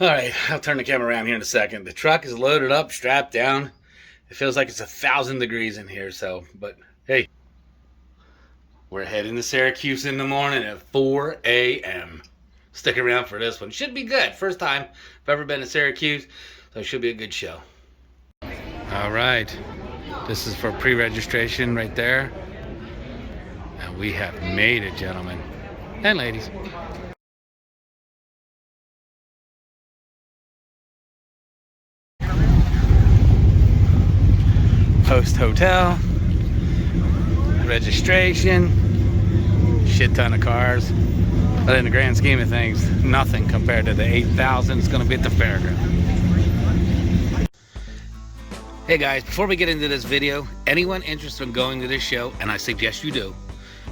All right, I'll turn the camera around here in a second. The truck is loaded up, strapped down. It feels like it's 1,000 degrees in here, but hey, we're heading to Syracuse in the morning at 4 a.m. Stick around for this one. Should be good. First time I've ever been to Syracuse, so it should be a good show. All right, this is for pre-registration right there. And we have made it, gentlemen and ladies. Host hotel, registration, shit ton of cars. But in the grand scheme of things, nothing compared to the 8,000 it's going to be at the fairground. Hey guys, before we get into this video, anyone interested in going to this show, and I suggest you do,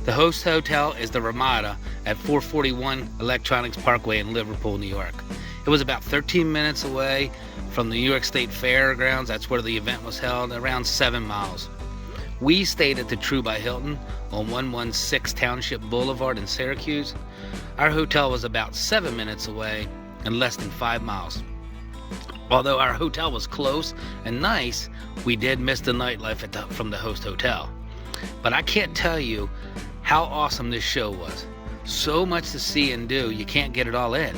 the host hotel is the Ramada at 441 Electronics Parkway in Liverpool, New York. It was about 13 minutes away from the New York State Fairgrounds. That's where the event was held, around 7 miles. We stayed at the True by Hilton on 116 Township Boulevard in Syracuse. Our hotel was about 7 minutes away and less than 5 miles. Although our hotel was close and nice, we did miss the nightlife from the host hotel. But I can't tell you how awesome this show was. So much to see and do, you can't get it all in.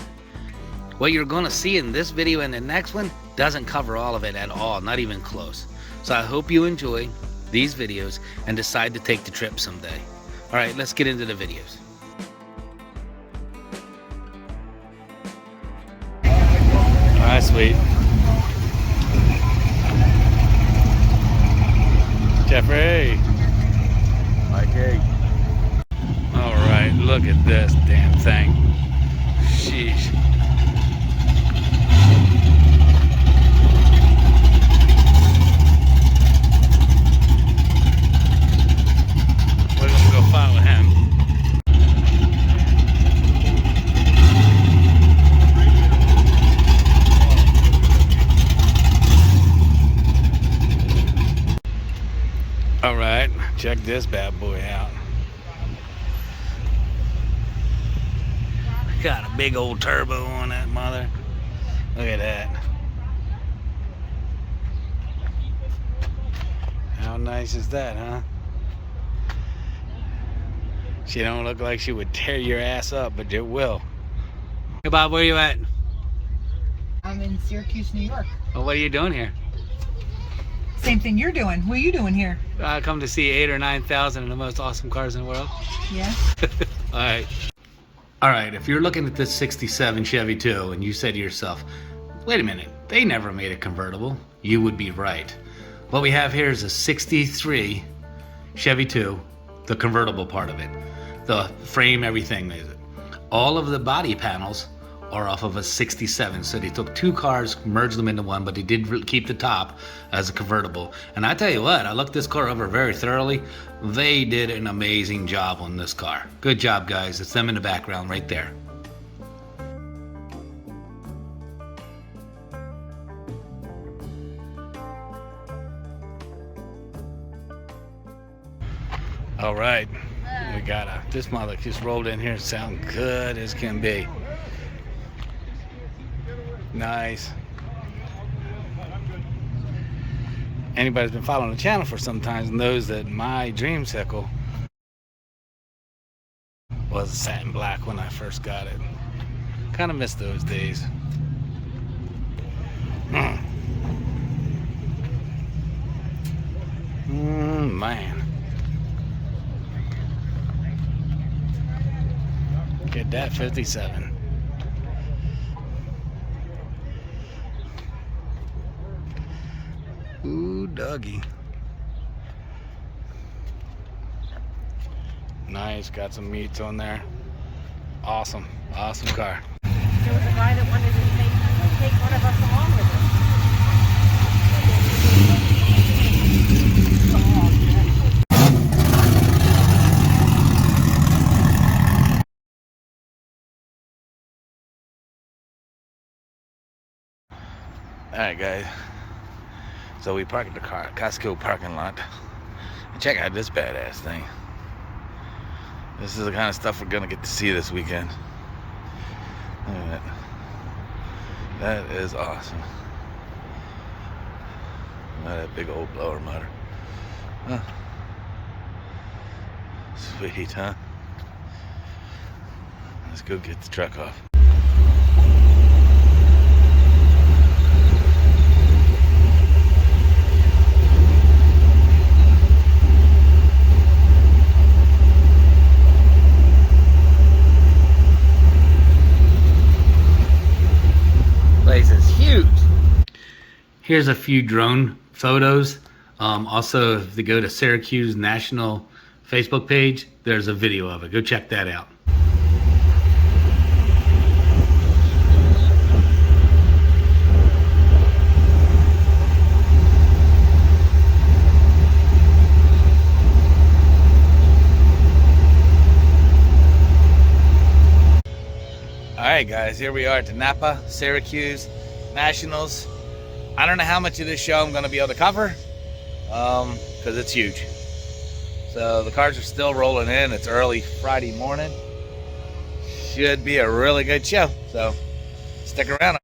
What you're going to see in this video and the next one doesn't cover all of it at all, not even close. So I hope you enjoy these videos and decide to take the trip someday. All right, let's get into the videos. All right, sweet. Jeffrey. Mikey. All right, look at this damn thing. Sheesh. We're gonna go follow him. All right, check this bad boy out. Got a big old turbo on that mother. Look at that. How nice is that, huh? She don't look like she would tear your ass up, but it will. Hey Bob, where are you at? I'm in Syracuse, New York. Well, what are you doing here? Same thing you're doing. What are you doing here? I come to see 8,000 or 9,000 of the most awesome cars in the world. Yeah. All right, if you're looking at this 67 Chevy 2 and you say to yourself, wait a minute, they never made a convertible, you would be right. What we have here is a 63 Chevy 2, the convertible part of it. The frame, everything is it. All of the body panels are off of a 67. So they took two cars, merged them into one, but they did keep the top as a convertible. And I tell you what, I looked this car over very thoroughly. They did an amazing job on this car. Good job, guys. It's them in the background right there. All right, we got this mother just rolled in here. Sound good as can be. Nice. Anybody's been following the channel for some time knows that my dreamsicle was satin black when I first got it. Kind of miss those days. Man. Get that 57. Ooh, doggy. Nice, got some meats on there. Awesome, awesome car. There was a guy that wanted to take one of us along with him. All right, guys. So we parked the car at Costco parking lot. And check out this badass thing. This is the kind of stuff we're gonna get to see this weekend. Look at that. That is awesome. That big old blower motor. Huh. Sweet, huh? Let's go get the truck off. Place is huge. Here's a few drone photos. Also, if you go to Syracuse National Facebook page, there's a video of it. Go check that out. Alright guys, here we are at the Napa Syracuse Nationals. I don't know how much of this show I'm going to be able to cover, because it's huge. So the cars are still rolling in. It's early Friday morning. Should be a really good show, so stick around.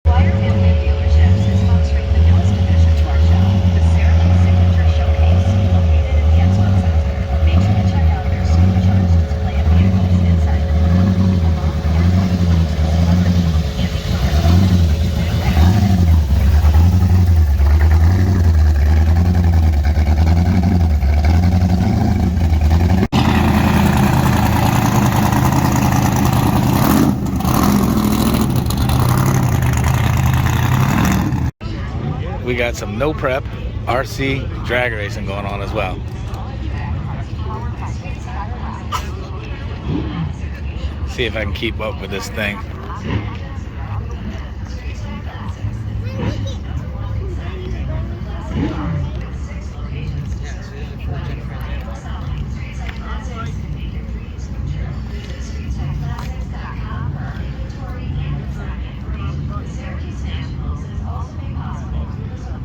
Flyer Family of Dealerships is sponsoring the newest addition to our show, the Syracuse Signature Showcase, located in the Expo Center. Make sure to check out their supercharged display of vehicles inside the booth, along with their 2022 celebrity Andy We got some no prep RC drag racing going on as well. See if I can keep up with this thing.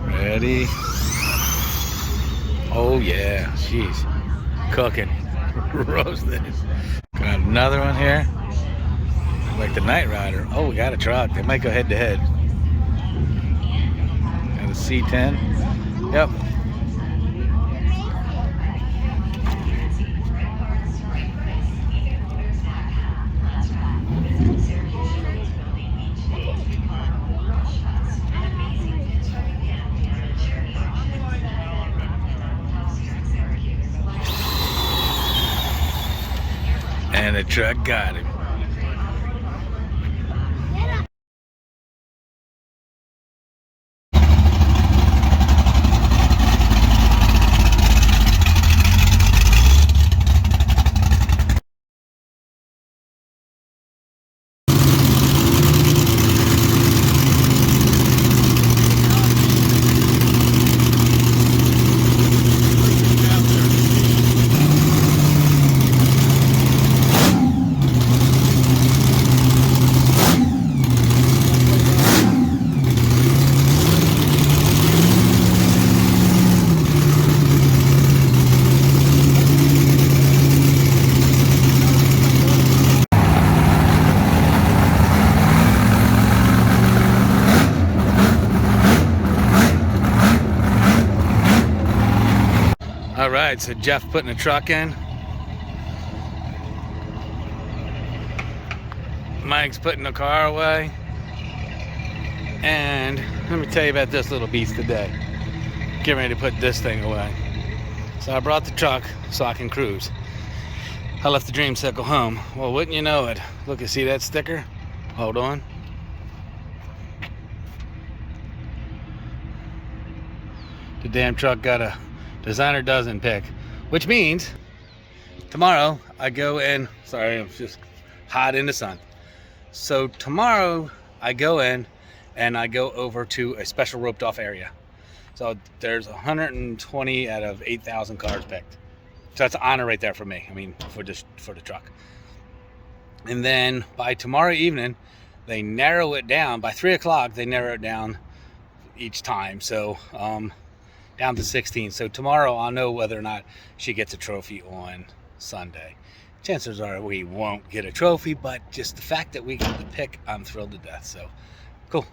Ready? Oh yeah, jeez. Cooking. Roasted. Got another one here. Like the Night Rider. Oh, we got a truck. They might go head to head. Got a C10. Yep. And the truck got him. All right, so Jeff putting a truck in. Mike's putting the car away. And let me tell you about this little beast today. Getting ready to put this thing away. So I brought the truck so I can cruise. I left the Dreamsicle home. Well, wouldn't you know it? Look, you see that sticker? Hold on. The damn truck got a designer dozen pick, which means tomorrow I go in. Sorry, I'm just hot in the sun. So tomorrow I go in and I go over to a special roped off area. So there's 120 out of 8,000 cars picked. So that's an honor right there for me. I mean, for the truck. And then by tomorrow evening, they narrow it down. By 3 o'clock, they narrow it down each time. So down to 16. So tomorrow I'll know whether or not she gets a trophy on Sunday. Chances are we won't get a trophy, but just the fact that we got the pick, I'm thrilled to death. So, cool.